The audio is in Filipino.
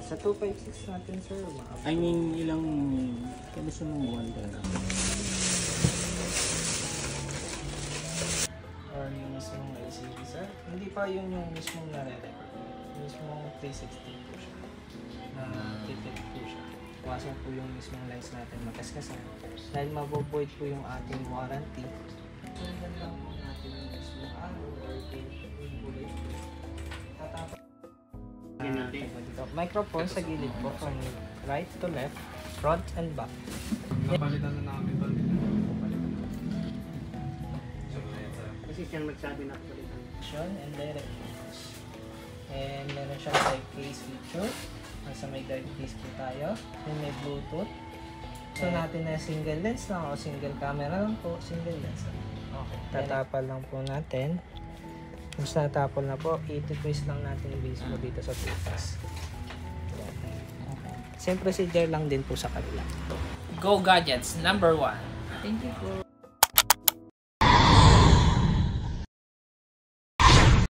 Sa 256 natin sir, I mean, ilang gusto mong wonder? or yung mismong LCD sir. Hindi pa yun yung mismong nare-record. Mismong 360 po siya. Na tipid po siya. Wasok po yung mismong lens natin magkaskasan. Dahil mabovoid po yung ating warranty. Sundan lang po natin yung mismong araw or yung bullet. Tatapos. Microphone sa gilid po from right to left, front and back. Napalitan na namin ba? Kasi siyang magsabi na palitan. And direct focus. And meron siyang side case feature. Nasa may guide case po tayo. Then may Bluetooth. So natin na single lens lang o single camera lang po. Single lens. Okay. Tatapal lang po natin. Once natapal na po, i-twist lang natin yung base mo dito sa tutas. Okay. Same procedure lang din po sa kabila. Go Gadgets #1. Thank you po.